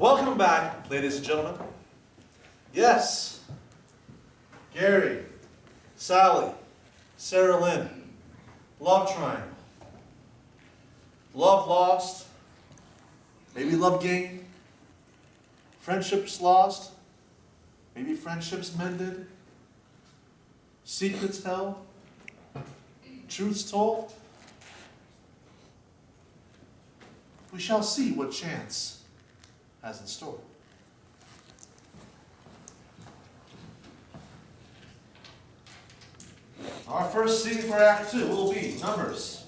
Welcome back, ladies and gentlemen. Yes, Gary, Sally, Sarah Lynn, love triangle, love lost, maybe love gained, friendships lost, maybe friendships mended, secrets held, truths told. We shall see what chance has in store. Our first scene for Act 2 will be numbers.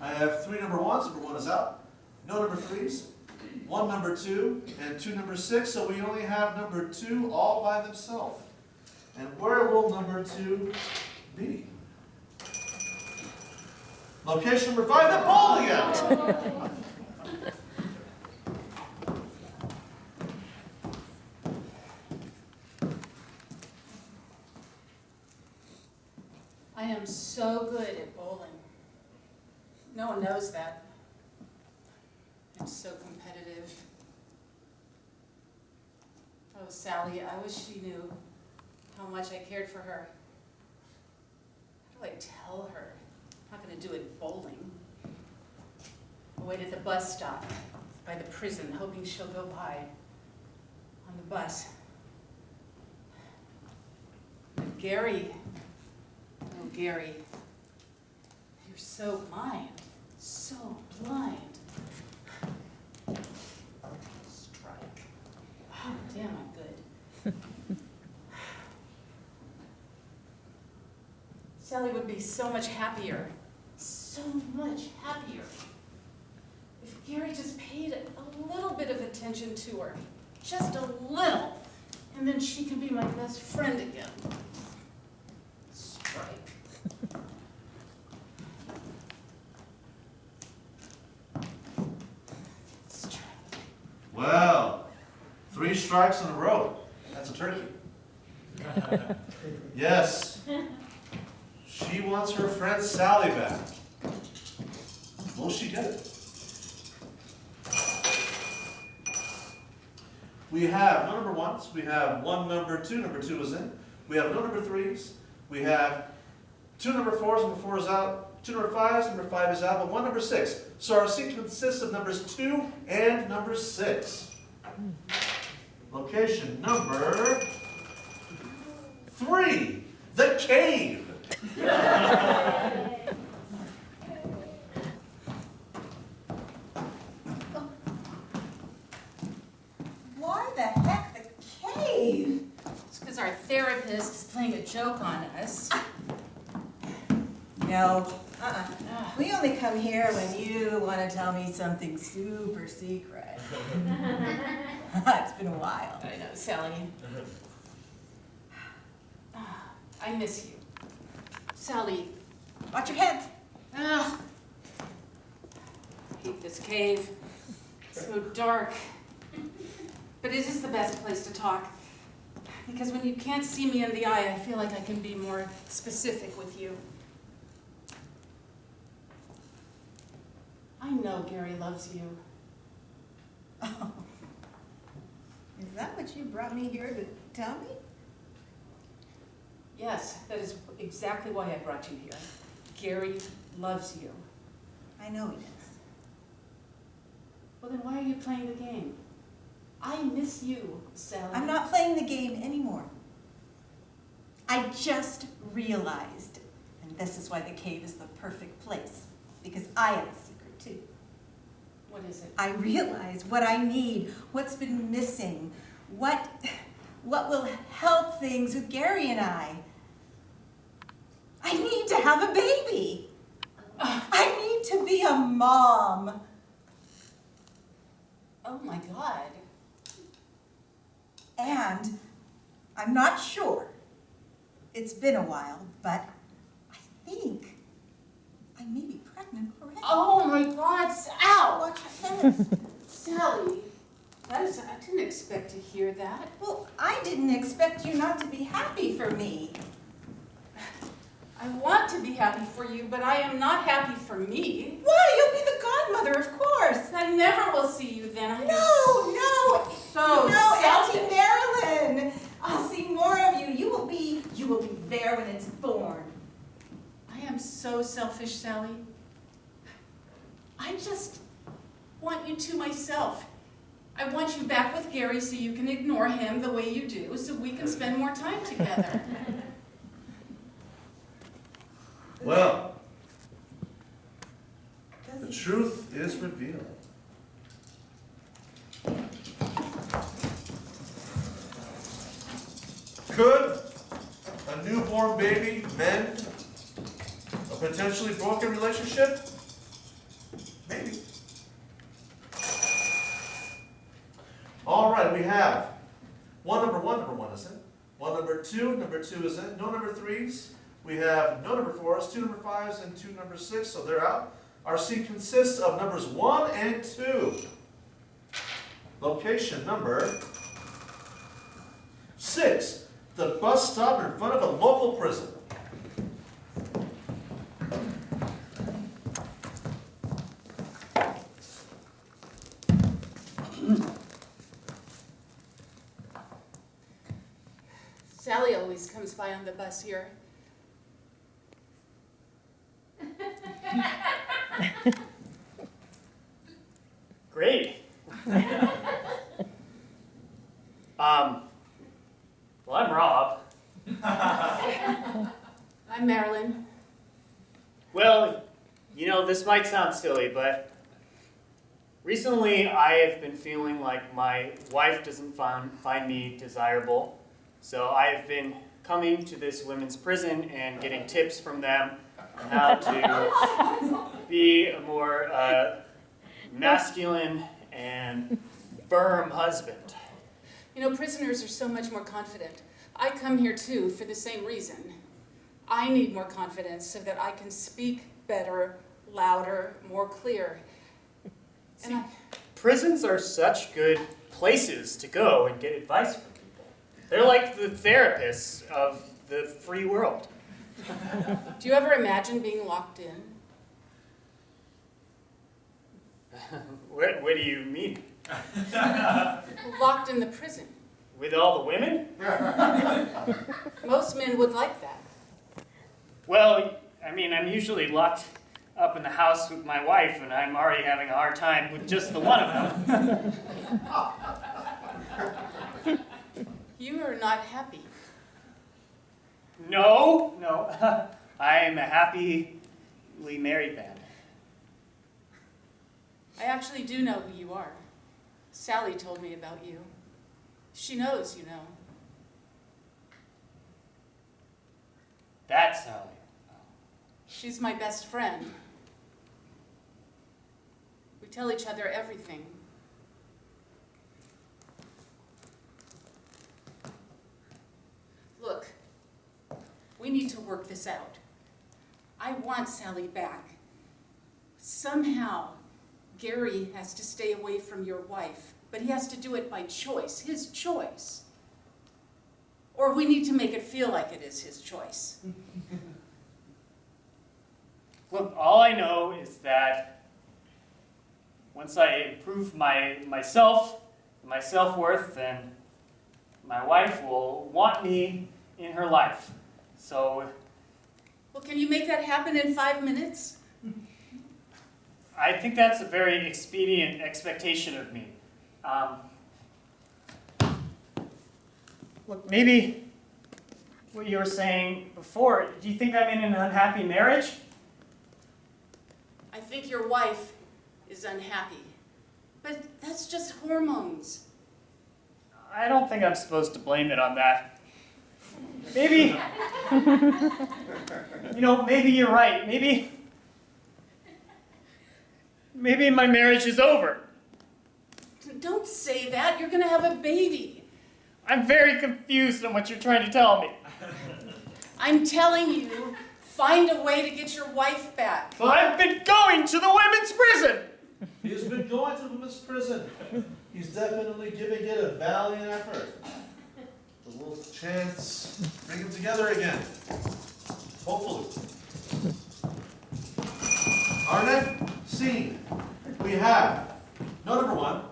I have 3 number 1s, number 1 is out. No number 3s, 1 number 2, and 2 number 6, so we only have number 2 all by themselves. And where will number 2 be? Location number 5, the bowling alley. I am so good at bowling. No one knows that. I'm so competitive. Oh, Sally, I wish she knew how much I cared for her. How do I tell her? I'm not going to do it bowling. I'll wait at the bus stop by the prison, hoping she'll go by on the bus. But Gary, oh Gary, you're so blind, so blind. Strike. Oh, damn, I'm good. Sally would be so much happier, if Gary just paid a little bit of attention to her, just a little, and then she could be my best friend again. Strike. Strike. Well, 3 strikes in a row. That's a turkey. Yes. She wants her friend Sally back. Will she get it? We have no number 1s. We have 1 number 2. Number 2 is in. We have no number 3s. We have 2 number 4s. Number 4 is out. 2 number 5s. Number 5 is out. But 1 number 6. So our scene consists of numbers 2 and number 6. Location number 3. The cave. Why the heck the cave? It's because our therapist is playing a joke on us. No, we only come here when you want to tell me something super secret. It's been a while. I know, Sally. I miss you. Sally. Watch your head. Ugh. I hate this cave. It's so dark. But it is the best place to talk. Because when you can't see me in the eye, I feel like I can be more specific with you. I know Gary loves you. Oh. Is that what you brought me here to tell me? Yes, that is exactly why I brought you here. Gary loves you. I know he does. Well, then why are you playing the game? I miss you, Sally. I'm not playing the game anymore. I just realized, and this is why the cave is the perfect place, because I have a secret too. What is it? I realize what I need, what's been missing, what will help things with Gary and I. I need to have a baby. I need to be a mom. Oh my God. And I'm not sure. It's been a while, but I think I may be pregnant already. Oh my God, ow! Watch your head. Sally, I didn't expect to hear that. Well, I didn't expect you not to be happy for me. I want to be happy for you, but I am not happy for me. Why? You'll be the godmother, of course. I never will see just want you to myself. I want you back with Gary so you can ignore him the way you do, so we can spend more time together. Well, the truth is revealed. Could a newborn baby mend a potentially broken relationship? Maybe. All right, we have number one is in. Number two is in. No number threes. We have no number fours, 2 number fives, and 2 number 6, so they're out. Our scene consists of numbers 1 and 2. Location number 6, the bus stop in front of a local prison. Sally always comes by on the bus here. Great. Well, I'm Rob. I'm Marilyn. Well, this might sound silly, but recently I have been feeling like my wife doesn't find me desirable. So I've been coming to this women's prison and getting tips from them on how to be a more masculine and firm husband. Prisoners are so much more confident. I come here too for the same reason. I need more confidence so that I can speak better, louder, more clear. And Prisons are such good places to go and get advice from people. They're like the therapists of the free world. do you ever imagine being locked in? What do you mean? Locked in the prison. With all the women? Most men would like that. Well, I'm usually locked up in the house with my wife, and I'm already having a hard time with just the one of them. You are not happy. No. I am a happily married man. I actually do know who you are. Sally told me about you. She knows, That's Sally. She's my best friend. We tell each other everything. Look, we need to work this out. I want Sally back. Somehow, Gary has to stay away from your wife, but he has to do it by choice, his choice. Or we need to make it feel like it is his choice. Look, all I know is that once I improve myself, my self-worth, then my wife will want me in her life. So, Well, can you make that happen in 5 minutes? I think that's a very expedient expectation of me. Look, maybe what you were saying before, do you think I'm in an unhappy marriage? I think your wife is unhappy, but that's just hormones. I don't think I'm supposed to blame it on that. Maybe, maybe you're right. Maybe my marriage is over. Don't say that, you're gonna have a baby. I'm very confused on what you're trying to tell me. I'm telling you, find a way to get your wife back. I've been going to the women's prison! He's been going to the women's prison. He's definitely giving it a valiant effort. A little chance to bring them together again. Hopefully. Our next scene, we have no number 1.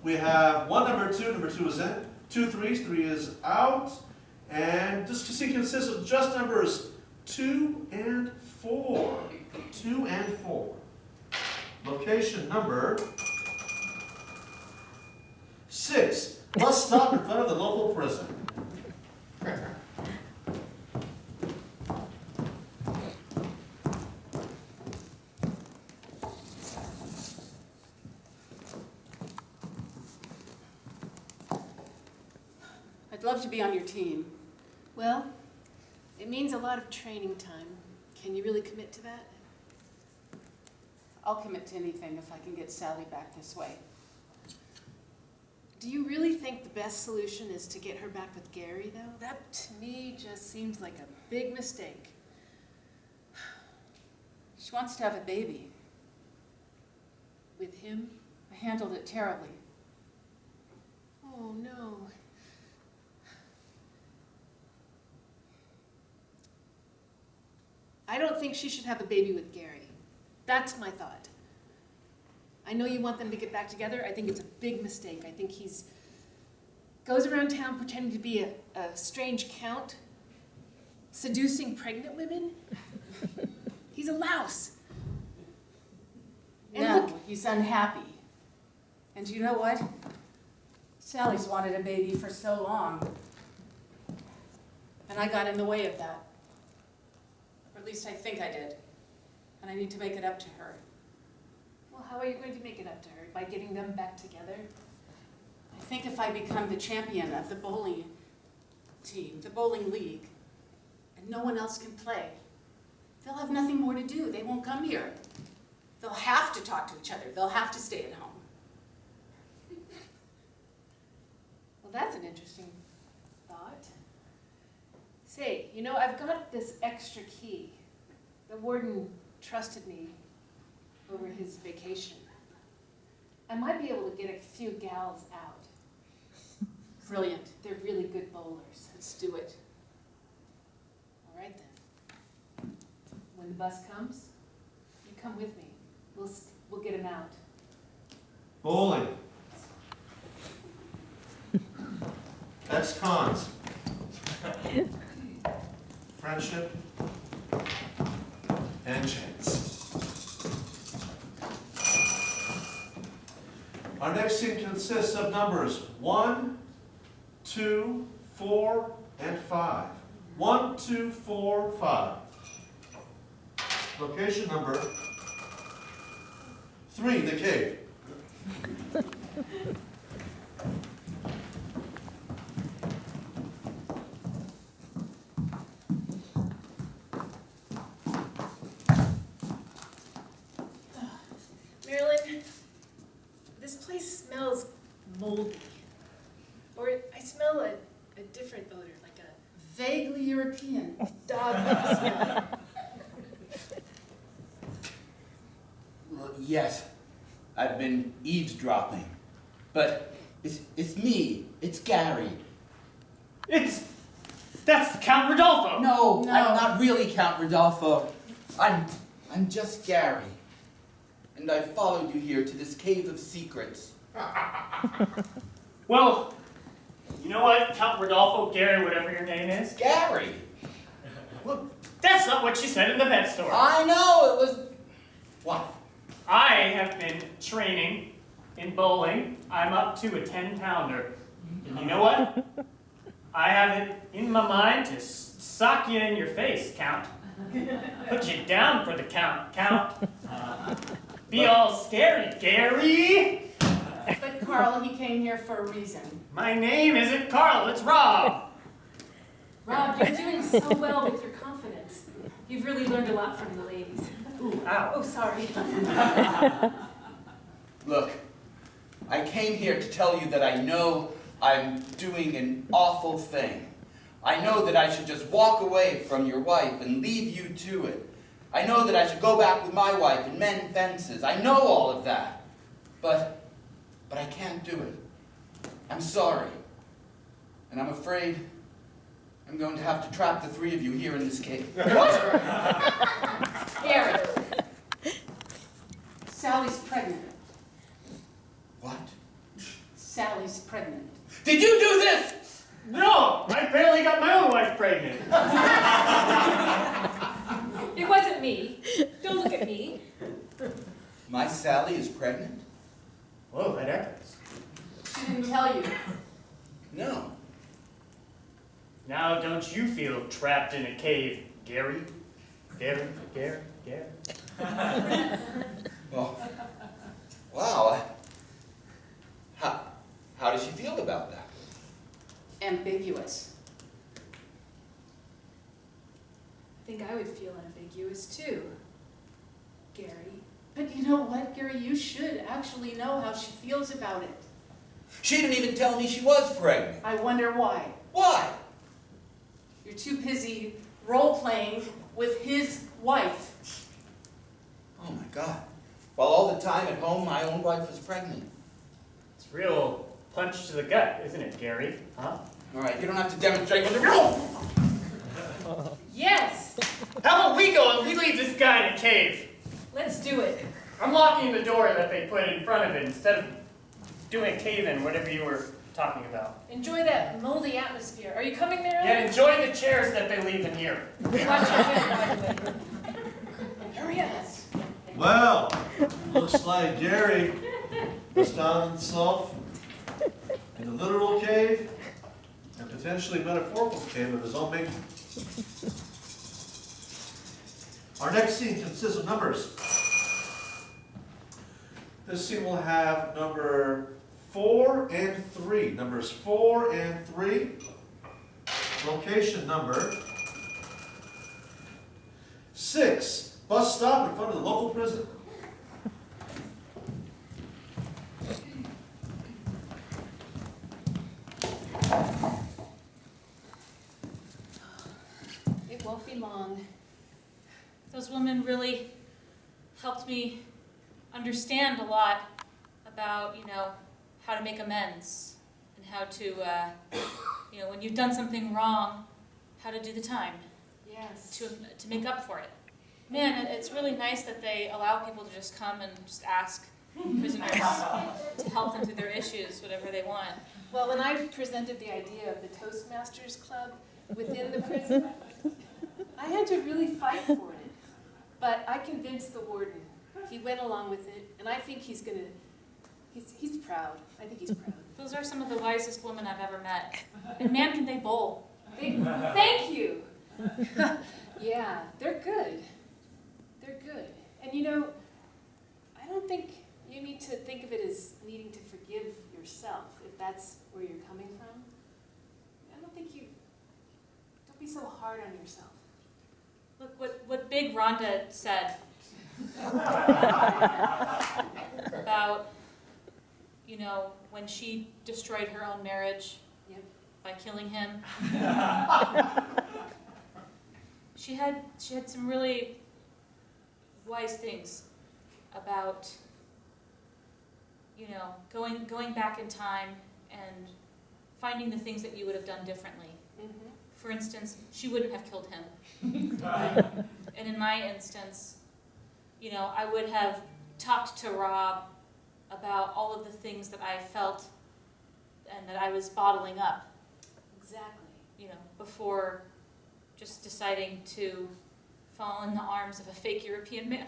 We have 1 number 2. Number 2 is in. 2 threes. 3 is out. And this scene consists of just numbers 2 and 4. 2 and 4. Location number 6. Bus stop in front of the local prison. I'd love to be on your team. Well, it means a lot of training time. Can you really commit to that? I'll commit to anything if I can get Sally back this way. Do you really think the best solution is to get her back with Gary, though? That, to me, just seems like a big mistake. She wants to have a baby. With him? I handled it terribly. Oh, no. I don't think she should have a baby with Gary. That's my thought. I know you want them to get back together. I think it's a big mistake. I think he's goes around town pretending to be a strange count, seducing pregnant women. He's a louse. And No, look, he's unhappy. And you know what? Sally's wanted a baby for so long. And I got in the way of that. Or at least I think I did. And I need to make it up to her. well, how are you going to make it up to her? By getting them back together? I think if I become the champion of the bowling team, the bowling league, and no one else can play, they'll have nothing more to do. They won't come here. They'll have to talk to each other. They'll have to stay at home. Well, that's an interesting thought. Say, you know, I've got this extra key. The warden trusted me over his vacation. I might be able to get a few gals out. Brilliant. They're really good bowlers. Let's do it. All right then. When the bus comes, you come with me. We'll get them out. Bowling. Ex-cons. Friendship. And chance. Our next scene consists of numbers 1, 2, 4, and 5. 1, 2, 4, 5. Location number 3, the cave. Marilyn, this place smells moldy. Or I smell a different odor, like a Vaguely European. dog smell. Well, yes, I've been eavesdropping, but it's me, it's Gary. That's Count Rodolfo. No, No. I'm not really Count Rodolfo. I'm just Gary. And I followed you here to this cave of secrets. Well, you know what, Count Rodolfo, Gary, whatever your name is? Gary! Well, that's not what you said in the vet store. I know, it was... What? I have been training in bowling. I'm up to a 10-pounder. And you know what? I have it in my mind to sock you in your face, Count. Put you down for the count. Be all scary, Gary. But Carl, he came here for a reason. My name isn't Carl, it's Rob. Rob, you're doing so well with your confidence. You've really learned a lot from the ladies. Ooh, ow. Oh, sorry. Look, I came here to tell you that I know I'm doing an awful thing. I know that I should just walk away from your wife and leave you to it. I know that I should go back with my wife and mend fences. I know all of that. But I can't do it. I'm sorry. And I'm afraid I'm going to have to trap the three of you here in this cave. Gary. Sally's pregnant. What? Sally's pregnant. Did you do this? No, I barely got my own wife pregnant. It wasn't me. Don't look at me. My Sally is pregnant? Whoa, that echoes. She didn't tell you. No. Now don't you feel trapped in a cave, Gary? Gary? Well, wow. How does she feel about that? Ambiguous. I think I would feel ambiguous too, Gary. But you know what, Gary? You should actually know how she feels about it. She didn't even tell me she was pregnant. I wonder why. Why? You're too busy role-playing with his wife. Oh my God. While all the time at home, my own wife was pregnant. It's a real punch to the gut, isn't it, Gary? Huh? All right, you don't have to demonstrate when you're Yes! How about we go and we leave this guy in a cave? Let's do it. I'm locking the door that they put in front of it instead of doing a cave-in, whatever you were talking about. Enjoy that moldy atmosphere. Are you coming, Marilyn? Yeah, enjoy the chairs that they leave in here. Watch your head, by the way. Hurry up. Well, looks like Gary has found himself in a literal cave and potentially metaphorical cave of his own making. Our next scene consists of numbers. This scene will have number 4 and 3. Numbers 4 and 3. Location number 6. Bus stop in front of the local prison. It won't be long. Those women really helped me understand a lot about, how to make amends and how to, when you've done something wrong, how to do the time Yes. to make up for it. Man, it's really nice that they allow people to just come and just ask prisoners to help them through their issues, whatever they want. Well, when I presented the idea of the Toastmasters Club within the prison, I had to really fight for it. But I convinced the warden. He went along with it, and I think he's proud. I think he's proud. Those are some of the wisest women I've ever met. And man, can they bowl. Thank you. Yeah, they're good. They're good. And I don't think you need to think of it as needing to forgive yourself, if that's where you're coming from. Don't be so hard on yourself. Look what Big Rhonda said about, when she destroyed her own marriage Yep. by killing him. She had some really wise things about, going back in time and finding the things that you would have done differently. Mm-hmm. For instance, she wouldn't have killed him. And in my instance, I would have talked to Rob about all of the things that I felt and that I was bottling up, Exactly. before just deciding to fall in the arms of a fake European man.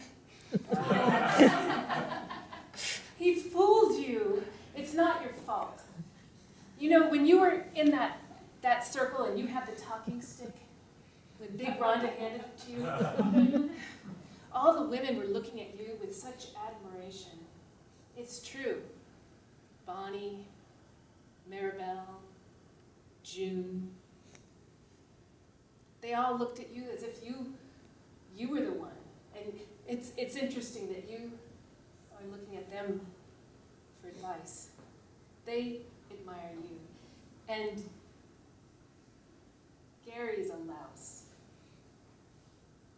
He fooled you. It's not your fault. When you were in that circle and you had the talking stick, when Big Rhonda handed it to you, all the women were looking at you with such admiration. It's true. Bonnie, Maribel, June, they all looked at you as if you were the one. And it's interesting that you are looking at them for advice. They admire you. And Gary's a louse.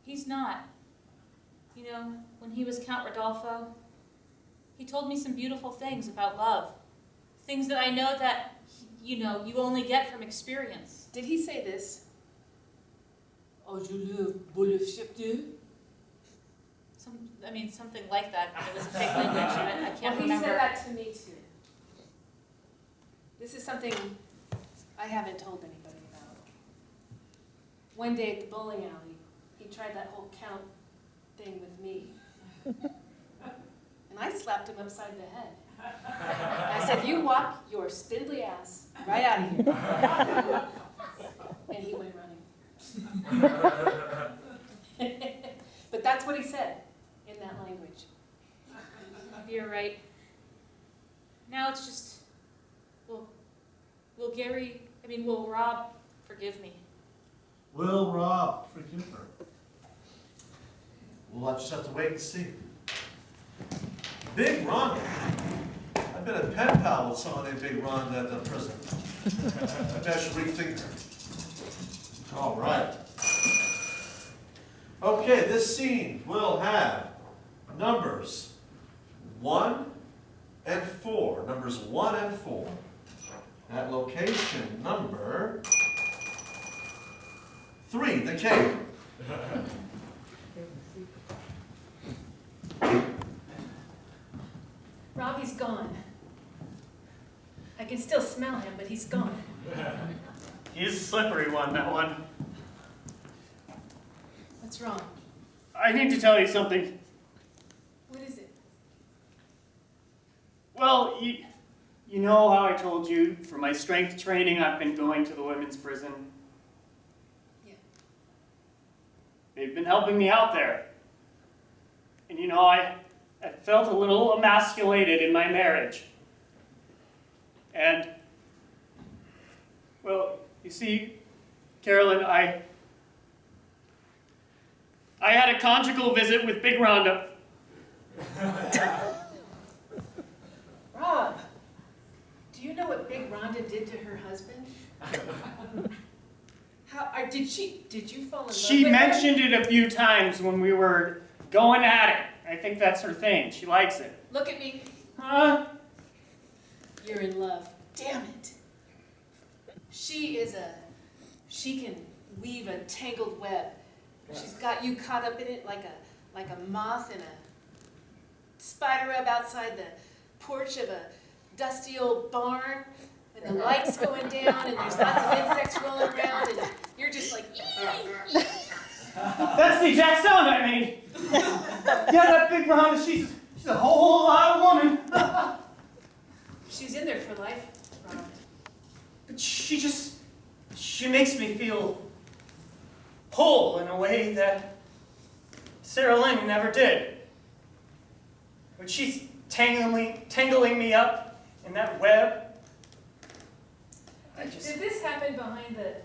He's not. When he was Count Rodolfo, he told me some beautiful things about love. Things that I know that, you only get from experience. Did he say this? Oh, je le bouleversé. Something like that, but it was a fake language, and I can't Well, he remember. said that to me too. This is something I haven't told anybody about. One day at the bowling alley, he tried that whole count thing with me. slapped him upside the head. I said, you walk your spindly ass right out of here. And he went running. But that's what he said in that language. You're right. Now it's just, will Rob forgive me? Will Rob forgive her? We'll just have to wait and see. Big Rhonda. I've been a pen pal with someone named Big Rhonda at the prison. Maybe I should rethink her. All right. Okay, this scene will have numbers 1 and 4. Numbers 1 and 4. At location number 3, the cave. Robbie's gone. I can still smell him, but he's gone. He's a slippery one, that one. What's wrong? I need to tell you something. What is it? Well, you know how I told you for my strength training I've been going to the women's prison? Yeah. They've been helping me out there. And you know, I felt a little emasculated in my marriage. And, well, you see, Carolyn, I had a conjugal visit with Big Rhonda. Rob, do you know what Big Rhonda did to her husband? Did you fall in love She with her? mentioned it a few times when we were going at it. I think that's her thing. She likes it. Look at me. Huh? You're in love. Damn it. She can weave a tangled web. She's got you caught up in it like a moth in a spider web outside the porch of a dusty old barn, and the light's going down, and there's lots of insects rolling around, and you're just like, ee. That's the exact sound I made. Yeah, that Big Rhonda, she's a whole lot of woman. She's in there for life, Rob. But she makes me feel whole in a way that Sarah Lynn never did. When she's tangling me up in that web, Did this happen behind the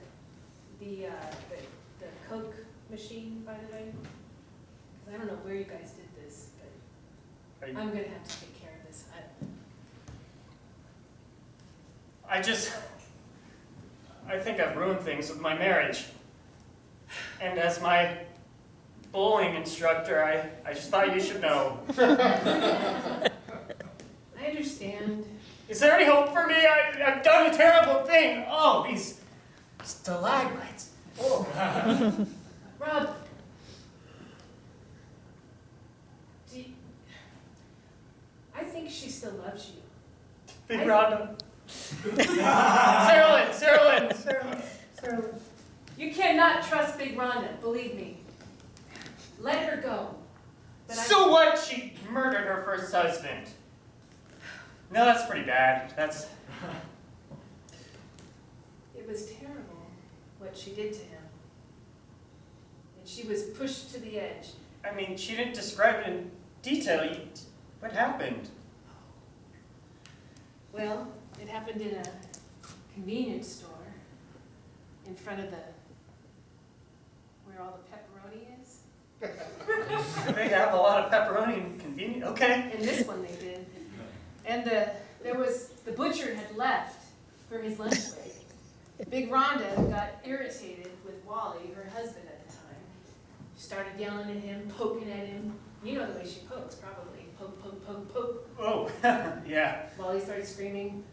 Coke machine, by the way? Because I don't know where you guys did this, but I'm going to have to take care of this. I think I've ruined things with my marriage. And as my bowling instructor, I just thought you should know. I understand. Is there any hope for me? I've done a terrible thing. Oh, these stalagmites. Oh. Rob, I think she still loves you. Big Rhonda. Sarah Lynn. You cannot trust Big Rhonda, believe me. Let her go. But So what? She murdered her first husband. No, that's pretty bad. It was terrible what she did to him. And she was pushed to the edge. I mean, she didn't describe it in detail. What happened? Well, it happened in a convenience store in front of where all the pepperoni is. They have a lot of pepperoni and convenient. Okay. In this one they did. And the butcher had left for his lunch break. Big Rhonda got irritated with Wally, her husband at the time. She started yelling at him, poking at him. You know the way she pokes, probably. Poke, poke, poke, poke. Oh, yeah. Wally started screaming.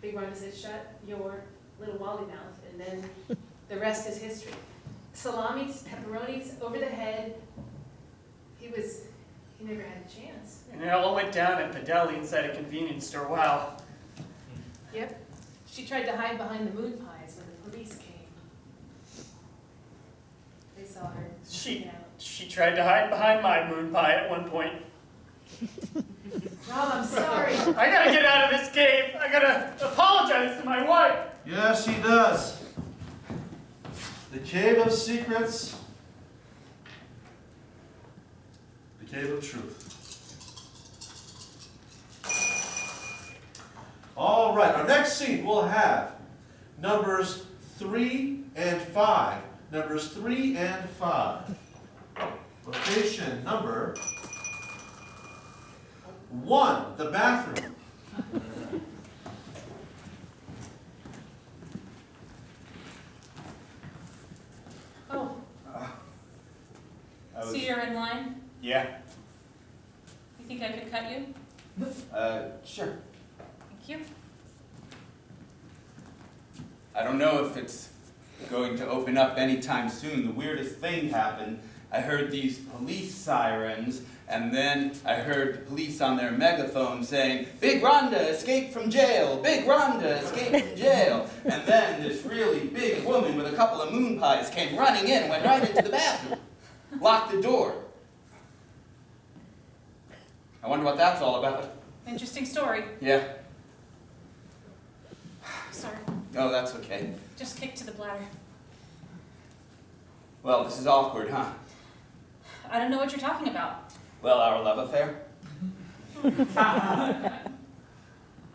Big Rhonda said, "Shut your little Wally mouth," and then the rest is history. Salamis, pepperonis, over the head. He never had a chance. And it all went down at the deli inside a convenience store. Wow. Yep. She tried to hide behind the moon pies when the police came. They saw her. She out. tried to hide behind my moon pie at one point. Rob, I'm sorry. I gotta get out of this cave. I gotta apologize to my wife. Yes, he does. The cave of secrets. The cave of truth. All right, our next scene we'll have numbers 3 and 5. Numbers 3 and 5. Location number 1, the bathroom. Oh, I so you're in line? Yeah, You think I could cut you? sure. Thank you. I don't know if it's going to open up anytime soon. The weirdest thing happened. I heard these police sirens, and then I heard the police on their megaphone saying, "Big Rhonda escaped from jail! Big Rhonda escaped from jail!" And then this really big woman with a couple of moon pies came running in and went right into the bathroom. Locked the door. I wonder what that's all about. Interesting story. Yeah. Sorry, Oh, that's okay. just kicked to the bladder. Well, this is awkward, huh? I don't know what you're talking about. Well, our love affair?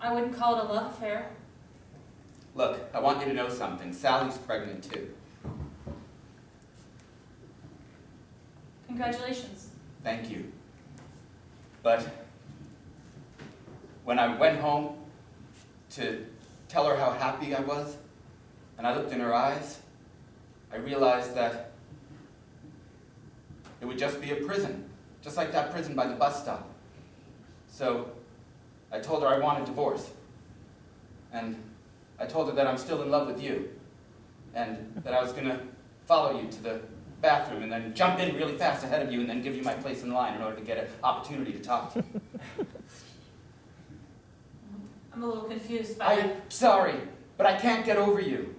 I wouldn't call it a love affair. Look, I want you to know something. Sally's pregnant too. Congratulations. Thank you. But when I went home to tell her how happy I was, and I looked in her eyes, I realized that it would just be a prison, just like that prison by the bus stop. So I told her I wanted a divorce. And I told her that I'm still in love with you, and that I was going to follow you to the bathroom and then jump in really fast ahead of you and then give you my place in line in order to get an opportunity to talk to you. I'm a little confused by that. I'm sorry, but I can't get over you.